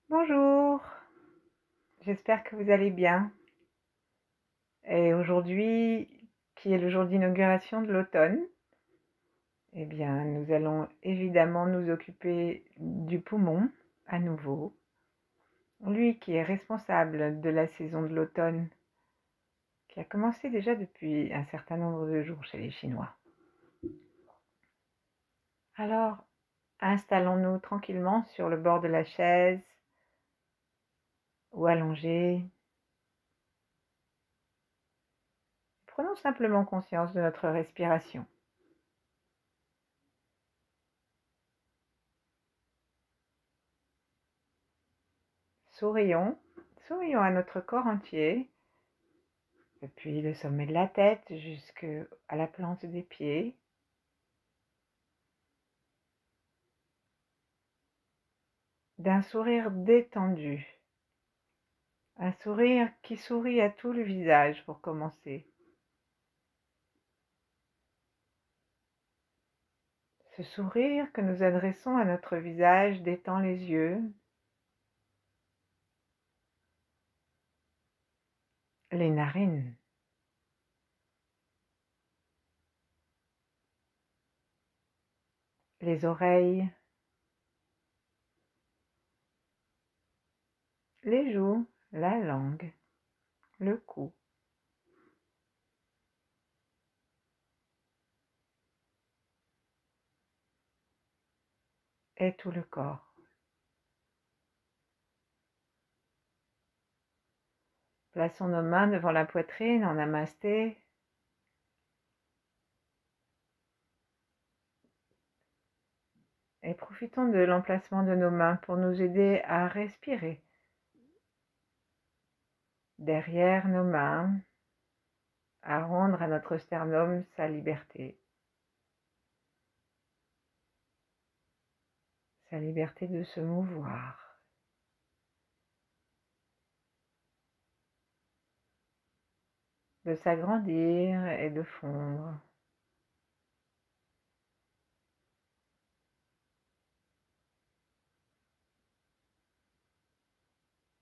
Bonjour, j'espère que vous allez bien. Et aujourd'hui, qui est le jour d'inauguration de l'automne, eh bien, nous allons évidemment nous occuper du poumon à nouveau. Lui qui est responsable de la saison de l'automne, qui a commencé déjà depuis un certain nombre de jours chez les Chinois. Alors, installons-nous tranquillement sur le bord de la chaise ou allongés. Prenons simplement conscience de notre respiration. Sourions, sourions à notre corps entier, depuis le sommet de la tête jusqu'à la plante des pieds. D'un sourire détendu, un sourire qui sourit à tout le visage pour commencer. Ce sourire que nous adressons à notre visage détend les yeux, les narines, les oreilles, les joues, la langue, le cou. Et tout le corps. Plaçons nos mains devant la poitrine en namasté. Et profitons de l'emplacement de nos mains pour nous aider à respirer. Derrière nos mains, à rendre à notre sternum sa liberté. Sa liberté de se mouvoir. De s'agrandir et de fondre.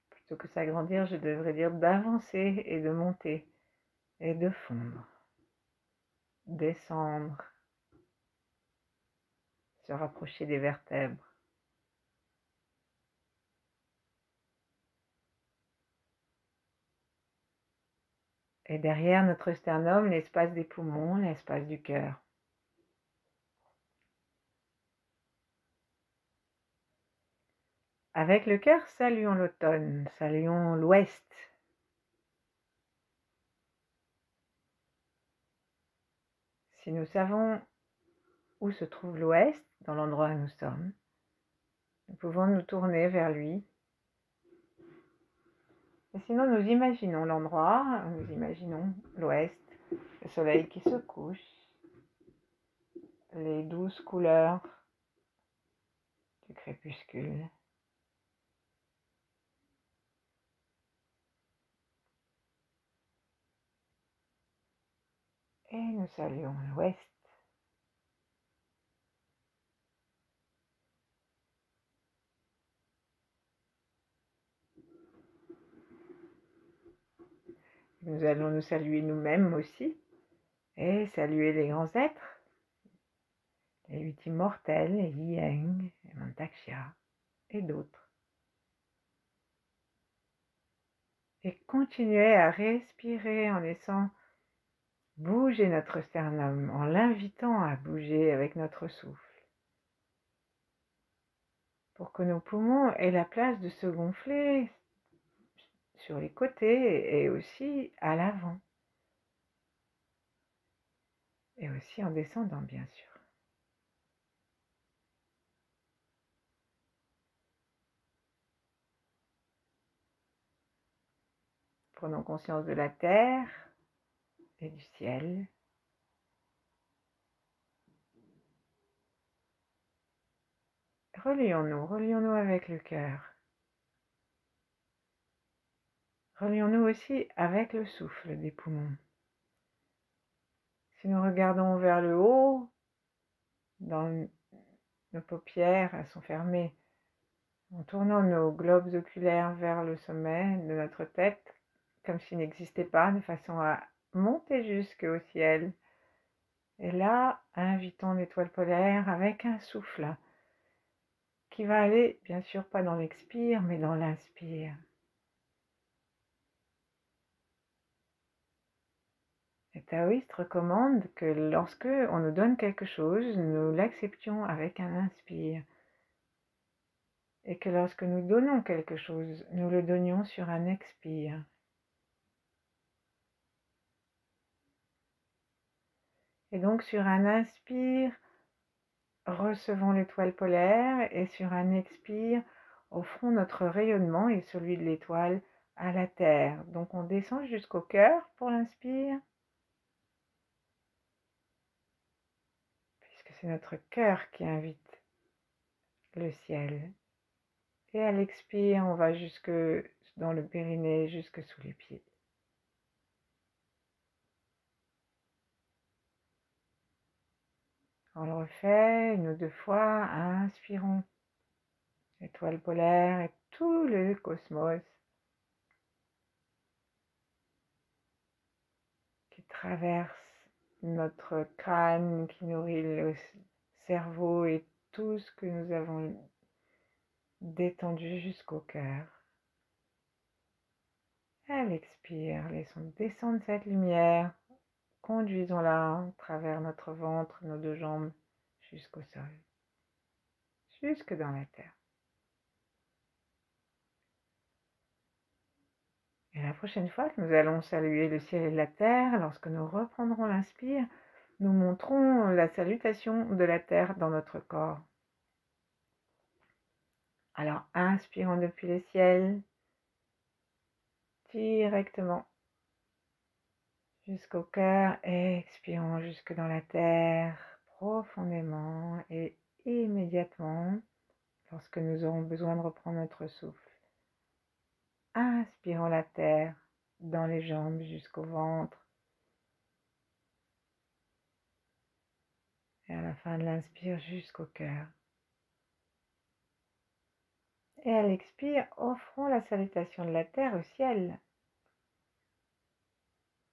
Plutôt que s'agrandir, je devrais dire d'avancer et de monter et de fondre. Descendre. Se rapprocher des vertèbres. Et derrière notre sternum, l'espace des poumons, l'espace du cœur. Avec le cœur, saluons l'automne, saluons l'ouest. Si nous savons où se trouve l'ouest, dans l'endroit où nous sommes, nous pouvons nous tourner vers lui. Et sinon, nous imaginons l'endroit, nous imaginons l'ouest, le soleil qui se couche, les douces couleurs du crépuscule. Et nous saluons l'ouest. Nous allons nous saluer nous-mêmes aussi, et saluer les grands êtres, les 8 immortels, les Yang, les Mantakshya et d'autres. Et continuer à respirer en laissant bouger notre sternum, en l'invitant à bouger avec notre souffle, pour que nos poumons aient la place de se gonfler sur les côtés et aussi à l'avant. Et aussi en descendant, bien sûr. Prenons conscience de la terre et du ciel. Relions-nous avec le cœur. Relions-nous aussi avec le souffle des poumons. Si nous regardons vers le haut, nos paupières sont fermées, en tournant nos globes oculaires vers le sommet de notre tête, comme s'il n'existait pas, de façon à monter jusqu'au ciel. Et là, invitons l'étoile polaire avec un souffle qui va aller, bien sûr, pas dans l'expire, mais dans l'inspire. Les taoïstes recommandent que lorsque on nous donne quelque chose, nous l'acceptions avec un inspire. Et que lorsque nous donnons quelque chose, nous le donnions sur un expire. Et donc sur un inspire, recevons l'étoile polaire et sur un expire, offrons notre rayonnement et celui de l'étoile à la terre. Donc on descend jusqu'au cœur pour l'inspire, puisque c'est notre cœur qui invite le ciel. Et à l'expire, on va jusque dans le périnée, jusque sous les pieds. On le refait une ou deux fois. Inspirons. L'étoile polaire et tout le cosmos qui traverse notre crâne, qui nourrit le cerveau et tout ce que nous avons détendu jusqu'au cœur. Elle expire, laissons descendre cette lumière, conduisons-la à travers notre ventre, nos deux jambes, jusqu'au sol, jusque dans la terre. Et la prochaine fois que nous allons saluer le ciel et la terre, lorsque nous reprendrons l'inspire, nous montrons la salutation de la terre dans notre corps. Alors, inspirons depuis le ciel, directement jusqu'au cœur, expirons jusque dans la terre, profondément et immédiatement, lorsque nous aurons besoin de reprendre notre souffle. Inspirons la terre dans les jambes jusqu'au ventre. Et à la fin de l'inspire, jusqu'au cœur. Et à l'expire, offrons la salutation de la terre au ciel.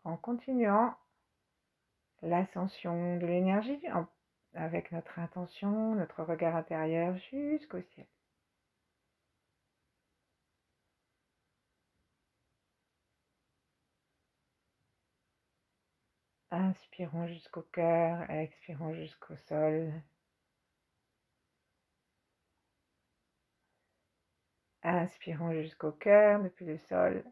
En continuant l'ascension de l'énergie avec notre intention, notre regard intérieur jusqu'au ciel. Inspirons jusqu'au cœur, expirons jusqu'au sol. Inspirons jusqu'au cœur depuis le sol.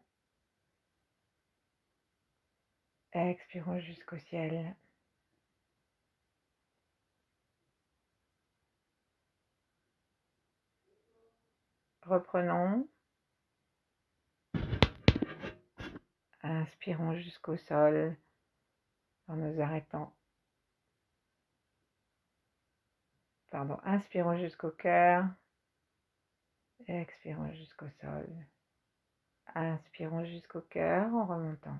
Expirons jusqu'au ciel. Reprenons. Inspirons jusqu'au sol en nous arrêtant. Inspirons jusqu'au cœur. Expirons jusqu'au sol. Inspirons jusqu'au cœur en remontant.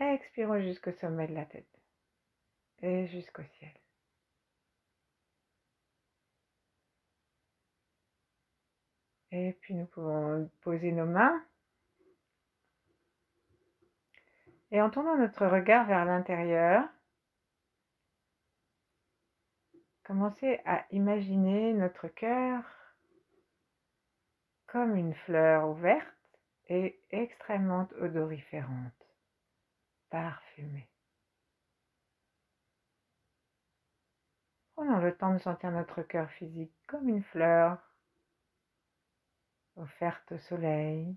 Expirons jusqu'au sommet de la tête et jusqu'au ciel. Et puis nous pouvons poser nos mains et en tournant notre regard vers l'intérieur, commencer à imaginer notre cœur comme une fleur ouverte et extrêmement odoriférante, parfumée. Prenons le temps de sentir notre cœur physique comme une fleur offerte au soleil.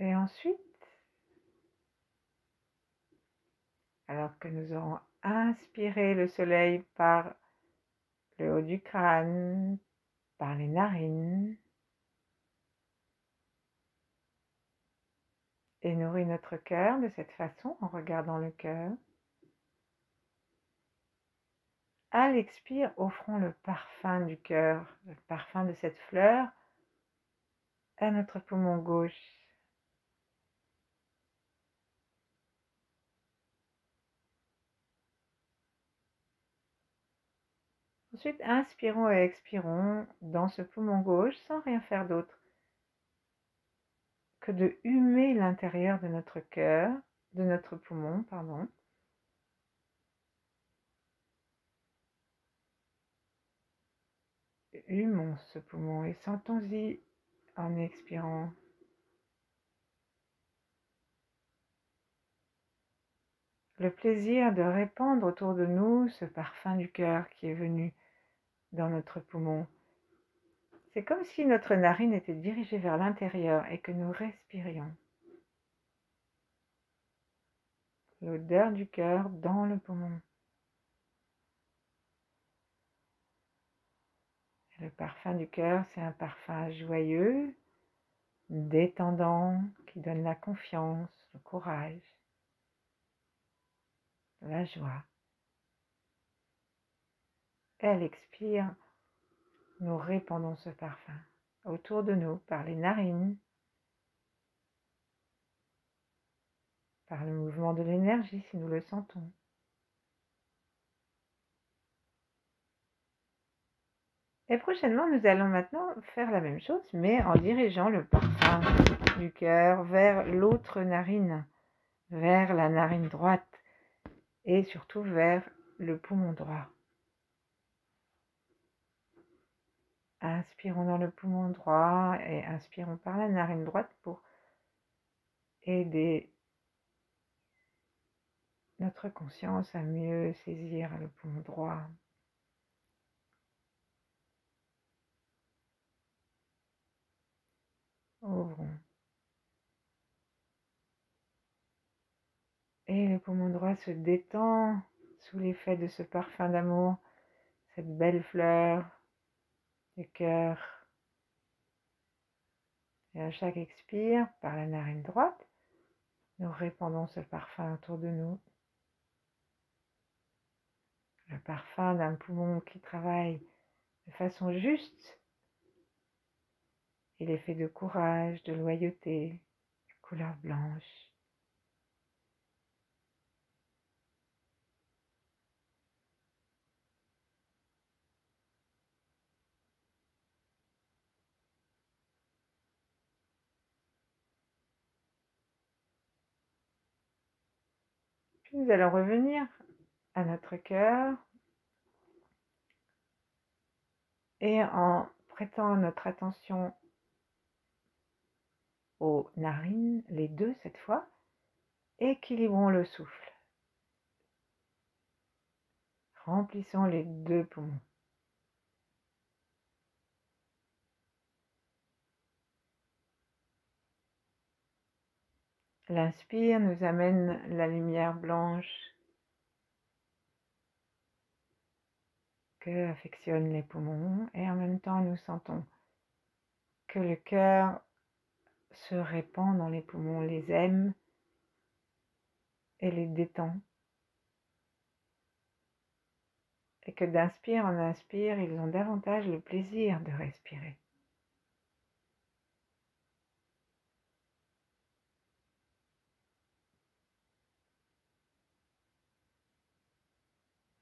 Et ensuite, alors que nous aurons inspiré le soleil par le haut du crâne, par les narines, et nourri notre cœur de cette façon en regardant le cœur. À l'expire, offrons le parfum du cœur, le parfum de cette fleur à notre poumon gauche. Ensuite, inspirons et expirons dans ce poumon gauche sans rien faire d'autre que de humer l'intérieur de notre cœur, de notre poumon, pardon. Humons ce poumon et sentons-y en expirant. Le plaisir de répandre autour de nous ce parfum du cœur qui est venu dans notre poumon. C'est comme si notre narine était dirigée vers l'intérieur et que nous respirions. L'odeur du cœur dans le poumon. Et le parfum du cœur, c'est un parfum joyeux, détendant, qui donne la confiance, le courage, la joie. Elle expire, nous répandons ce parfum autour de nous par les narines, par le mouvement de l'énergie si nous le sentons. Et prochainement, nous allons maintenant faire la même chose, mais en dirigeant le parfum du cœur vers l'autre narine, vers la narine droite et surtout vers le poumon droit. Inspirons dans le poumon droit et inspirons par la narine droite pour aider notre conscience à mieux saisir le poumon droit. Ouvrons. Et le poumon droit se détend sous l'effet de ce parfum d'amour, cette belle fleur du cœur. Et à chaque expire, par la narine droite, nous répandons ce parfum autour de nous. Le parfum d'un poumon qui travaille de façon juste. Il est fait de courage, de loyauté, couleur blanche. Puis nous allons revenir à notre cœur et en prêtant notre attention aux narines, les deux cette fois, équilibrons le souffle. Remplissons les deux poumons. L'inspire nous amène la lumière blanche que affectionnent les poumons et en même temps nous sentons que le cœur se répand dans les poumons, les aime et les détend. Et que d'inspire en inspire, ils ont davantage le plaisir de respirer.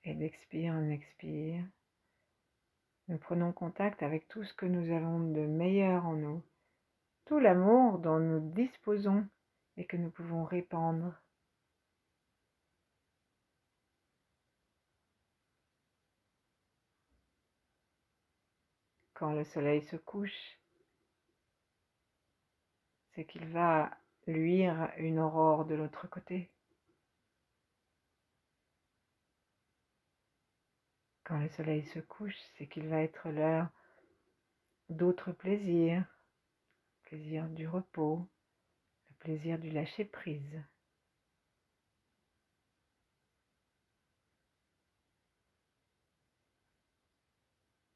Et d'expire en expire, nous prenons contact avec tout ce que nous avons de meilleur en nous, tout l'amour dont nous disposons et que nous pouvons répandre. Quand le soleil se couche, c'est qu'il va luire une aurore de l'autre côté. Quand le soleil se couche, c'est qu'il va être l'heure d'autres plaisirs, le plaisir du repos, le plaisir du lâcher-prise.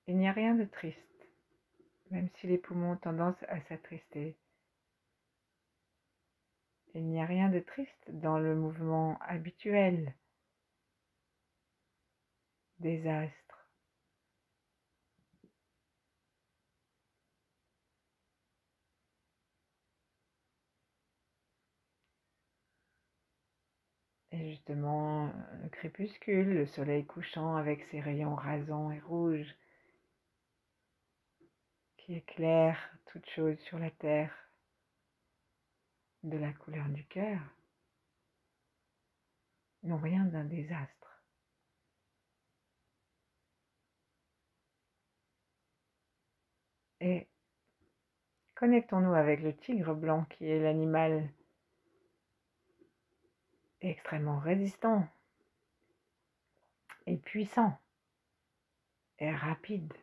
Il n'y a rien de triste, même si les poumons ont tendance à s'attrister. Il n'y a rien de triste dans le mouvement habituel des astres. Et justement, le crépuscule, le soleil couchant avec ses rayons rasants et rouges qui éclairent toute chose sur la terre de la couleur du cœur, n'ont rien d'un désastre. Et connectons-nous avec le tigre blanc qui est l'animal extrêmement résistant et puissant et rapide,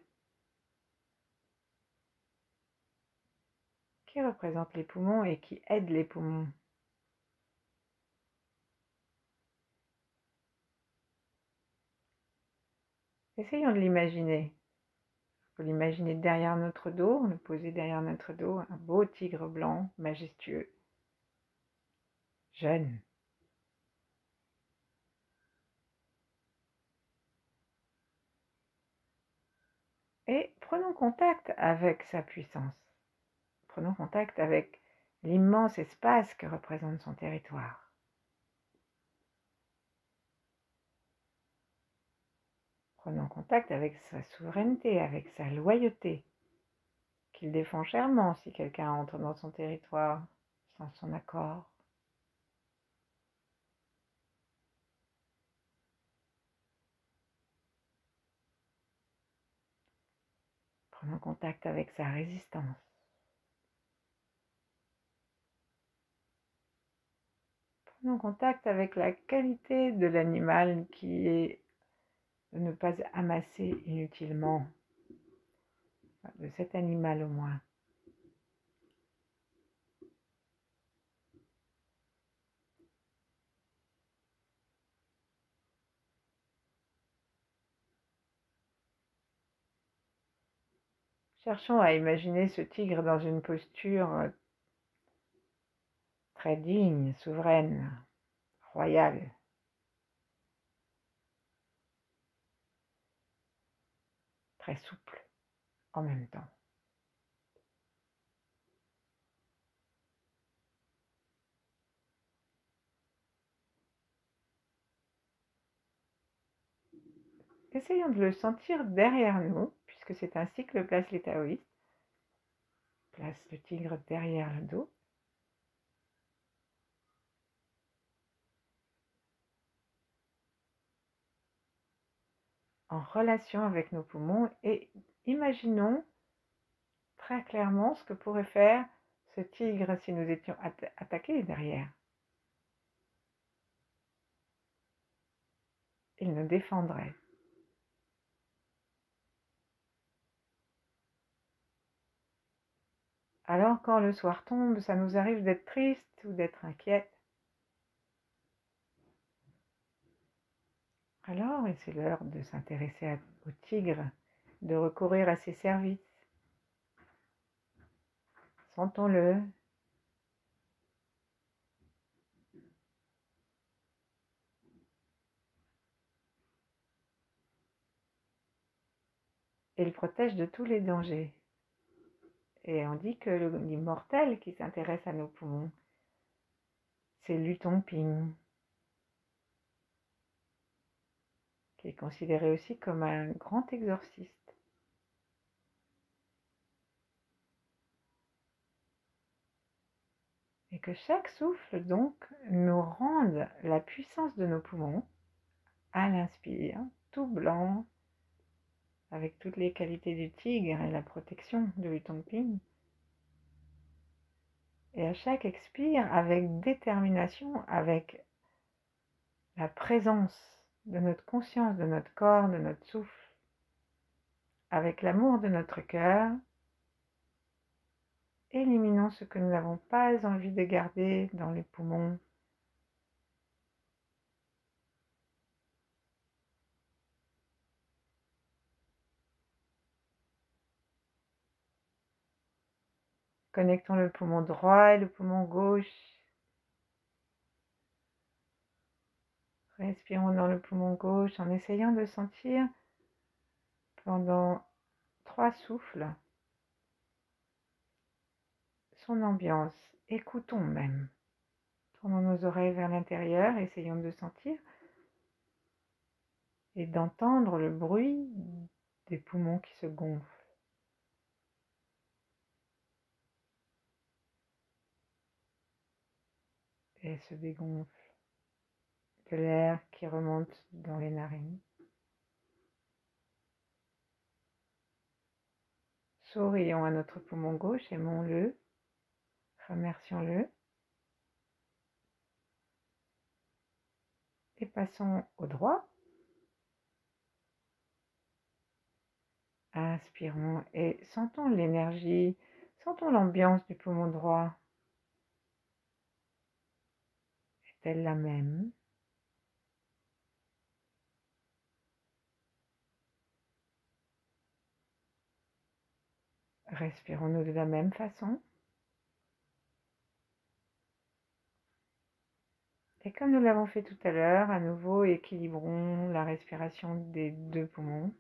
qui représente les poumons et qui aide les poumons. Essayons de l'imaginer. On peut l'imaginer derrière notre dos, le poser derrière notre dos, un beau tigre blanc, majestueux, jeune. Et prenons contact avec sa puissance. Prenons contact avec l'immense espace que représente son territoire. Prenons contact avec sa souveraineté, avec sa loyauté, qu'il défend chèrement si quelqu'un entre dans son territoire sans son accord. Prenons contact avec sa résistance. Prenons contact avec la qualité de l'animal qui est de ne pas amasser inutilement, de cet animal au moins. Cherchons à imaginer ce tigre dans une posture très digne, souveraine, royale. Très souple en même temps. Essayons de le sentir derrière nous, puisque c'est ainsi que le place les taoïstes. Place le tigre derrière le dos. En relation avec nos poumons et imaginons très clairement ce que pourrait faire ce tigre si nous étions attaqués derrière. Il nous défendrait. Alors quand le soir tombe, ça nous arrive d'être triste ou d'être inquiète. Alors, et c'est l'heure de s'intéresser au tigre, de recourir à ses services. Sentons-le. Et il protège de tous les dangers. Et on dit que l'immortel qui s'intéresse à nos poumons, c'est Lu Tongping, qui est considéré aussi comme un grand exorciste. Et que chaque souffle, donc, nous rende la puissance de nos poumons à l'inspire, tout blanc, avec toutes les qualités du tigre et la protection de Lu Tongping. Et à chaque expire, avec détermination, avec la présence de notre conscience, de notre corps, de notre souffle, avec l'amour de notre cœur, éliminons ce que nous n'avons pas envie de garder dans les poumons. Connectons le poumon droit et le poumon gauche. Respirons dans le poumon gauche en essayant de sentir pendant 3 souffles son ambiance. Écoutons même. Tournons nos oreilles vers l'intérieur, essayons de sentir et d'entendre le bruit des poumons qui se gonflent. Et se dégonflent. De l'air qui remonte dans les narines. Sourions à notre poumon gauche, aimons-le, remercions-le. Et passons au droit. Inspirons et sentons l'énergie, sentons l'ambiance du poumon droit. Est-elle la même? Respirons-nous de la même façon? Et comme nous l'avons fait tout à l'heure, à nouveau équilibrons la respiration des deux poumons.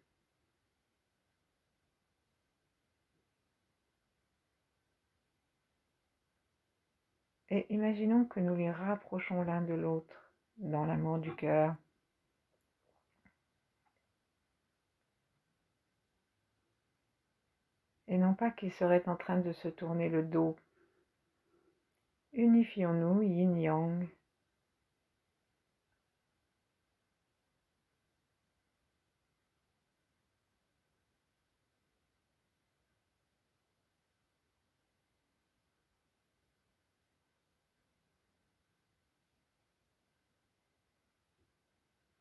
Et imaginons que nous les rapprochons l'un de l'autre dans l'amour du cœur. Et non pas qu'ils seraient en train de se tourner le dos. Unifions-nous, yin-yang.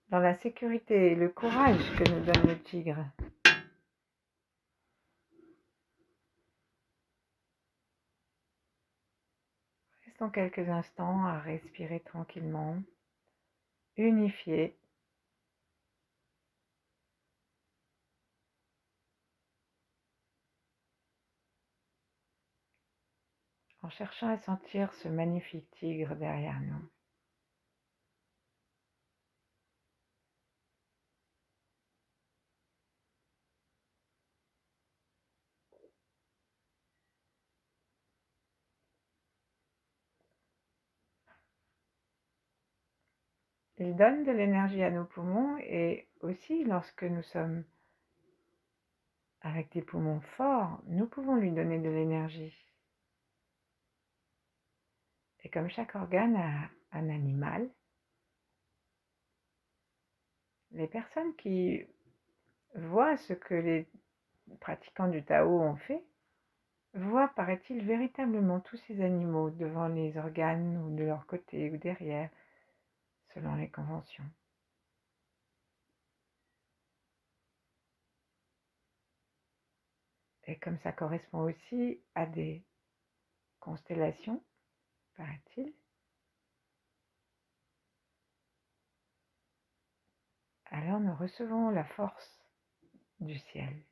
Dans la sécurité et le courage que nous donne le tigre. Restons quelques instants à respirer tranquillement, unifiés. En cherchant à sentir ce magnifique tigre derrière nous. Il donne de l'énergie à nos poumons et aussi lorsque nous sommes avec des poumons forts, nous pouvons lui donner de l'énergie. Et comme chaque organe a un animal, les personnes qui voient ce que les pratiquants du Tao ont fait, voient, paraît-il, véritablement tous ces animaux devant les organes ou de leur côté ou derrière, selon les conventions. Et comme ça correspond aussi à des constellations, paraît-il, alors nous recevons la force du ciel.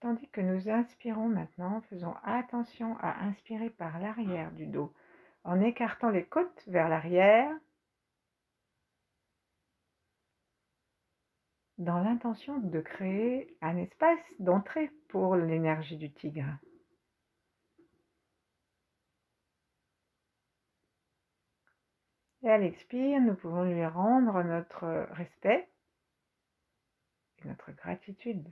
Tandis que nous inspirons maintenant, faisons attention à inspirer par l'arrière du dos, en écartant les côtes vers l'arrière, dans l'intention de créer un espace d'entrée pour l'énergie du tigre. Et à l'expire, nous pouvons lui rendre notre respect et notre gratitude.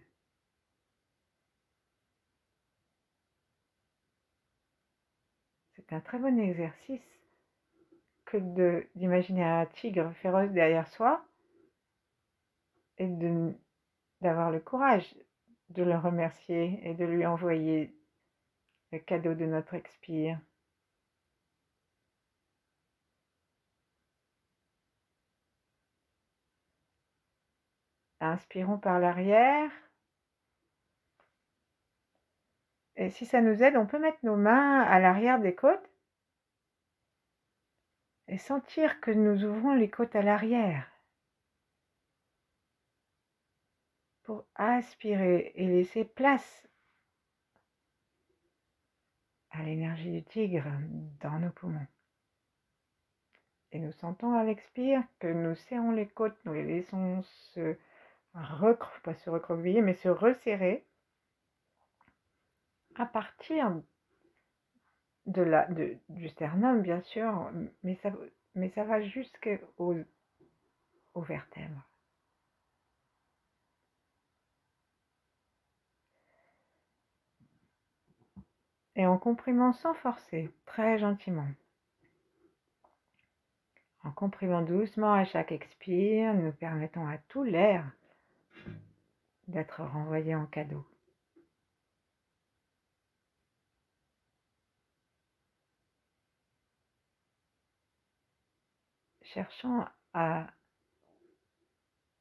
C'est un très bon exercice que d'imaginer un tigre féroce derrière soi et d'avoir le courage de le remercier et de lui envoyer le cadeau de notre expire. Inspirons par l'arrière. Et si ça nous aide, on peut mettre nos mains à l'arrière des côtes et sentir que nous ouvrons les côtes à l'arrière pour aspirer et laisser place à l'énergie du tigre dans nos poumons. Et nous sentons à l'expire que nous serrons les côtes, nous les laissons se pas se recroqueviller, mais se resserrer à partir du sternum, bien sûr, mais ça va jusqu'aux vertèbres. Et en comprimant sans forcer, très gentiment. En comprimant doucement à chaque expire, nous permettons à tout l'air d'être renvoyé en cadeau. Cherchons à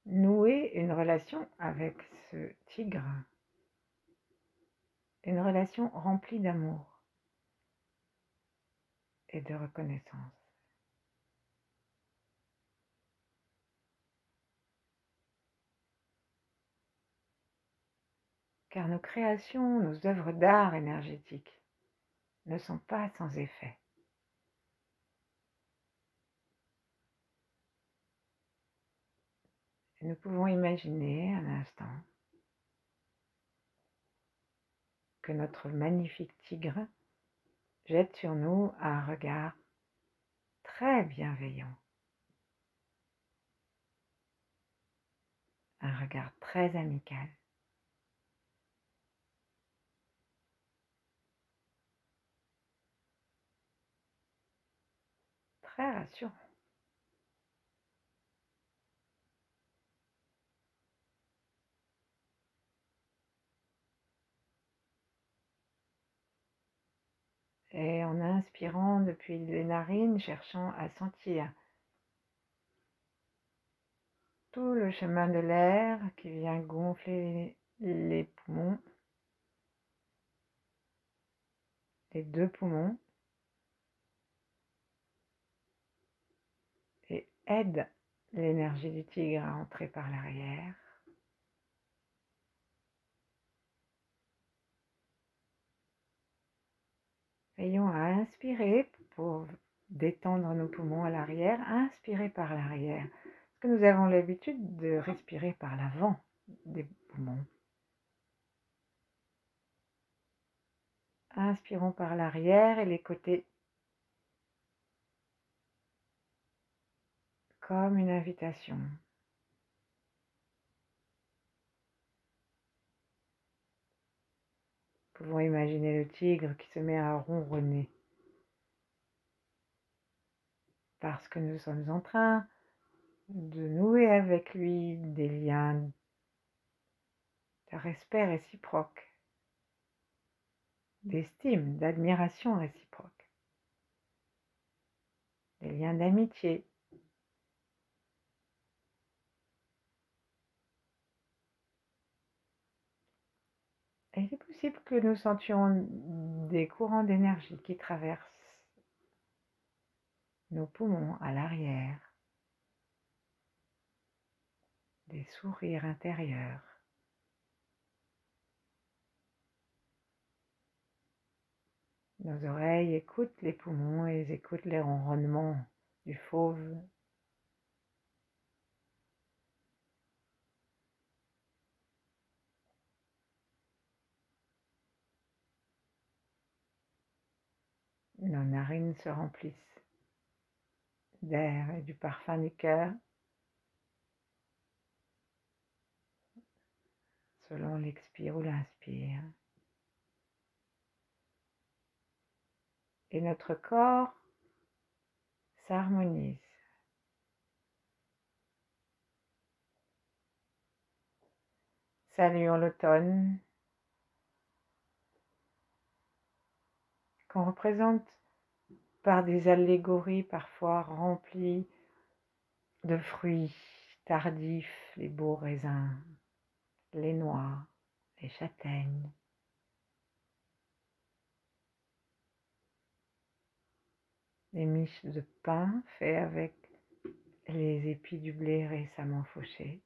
nouer une relation avec ce tigre, une relation remplie d'amour et de reconnaissance. Car nos créations, nos œuvres d'art énergétiques ne sont pas sans effet. Et nous pouvons imaginer un instant que notre magnifique tigre jette sur nous un regard très bienveillant, un regard très amical. Très rassurant. Et en inspirant depuis les narines, cherchant à sentir tout le chemin de l'air qui vient gonfler les poumons, les deux poumons, et aide l'énergie du tigre à entrer par l'arrière. Veillons à inspirer pour détendre nos poumons à l'arrière, inspirer par l'arrière, parce que nous avons l'habitude de respirer par l'avant des poumons. Inspirons par l'arrière et les côtés comme une invitation. Nous pouvons imaginer le tigre qui se met à ronronner parce que nous sommes en train de nouer avec lui des liens de respect réciproque, d'estime, d'admiration réciproque, des liens d'amitié. Et il est possible que nous sentions des courants d'énergie qui traversent nos poumons à l'arrière, des sourires intérieurs. Nos oreilles écoutent les poumons et écoutent les ronronnements du fauve. Nos narines se remplissent d'air et du parfum du cœur, selon l'expire ou l'inspire. Et notre corps s'harmonise. Saluons l'automne, qu'on représente par des allégories parfois remplies de fruits tardifs, les beaux raisins, les noix, les châtaignes. Les miches de pain faits avec les épis du blé récemment fauchés.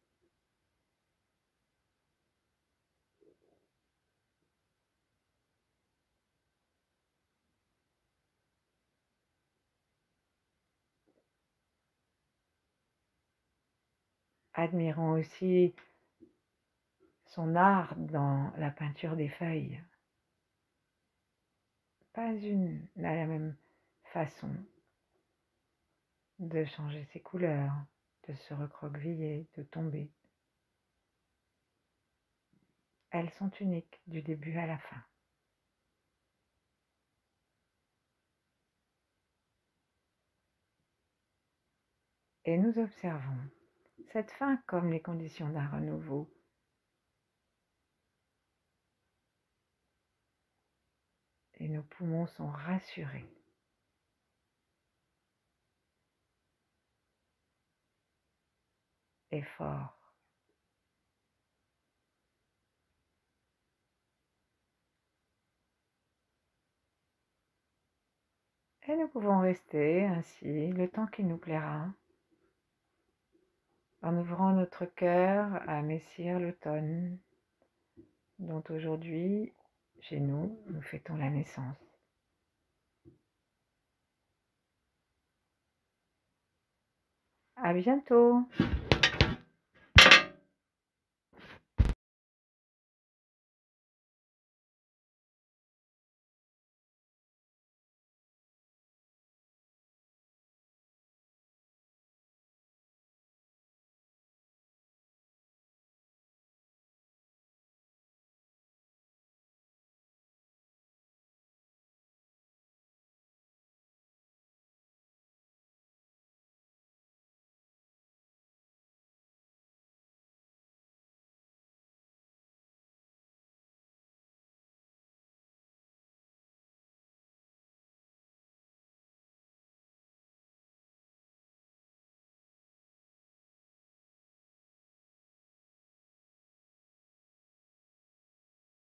Admirons aussi son art dans la peinture des feuilles. Pas une n'a la même façon de changer ses couleurs, de se recroqueviller, de tomber. Elles sont uniques du début à la fin. Et nous observons cette fin comme les conditions d'un renouveau. Et nos poumons sont rassurés. Et forts. Et nous pouvons rester ainsi le temps qu'il nous plaira, en ouvrant notre cœur à Messire l'automne, dont aujourd'hui, chez nous, nous fêtons la naissance. À bientôt!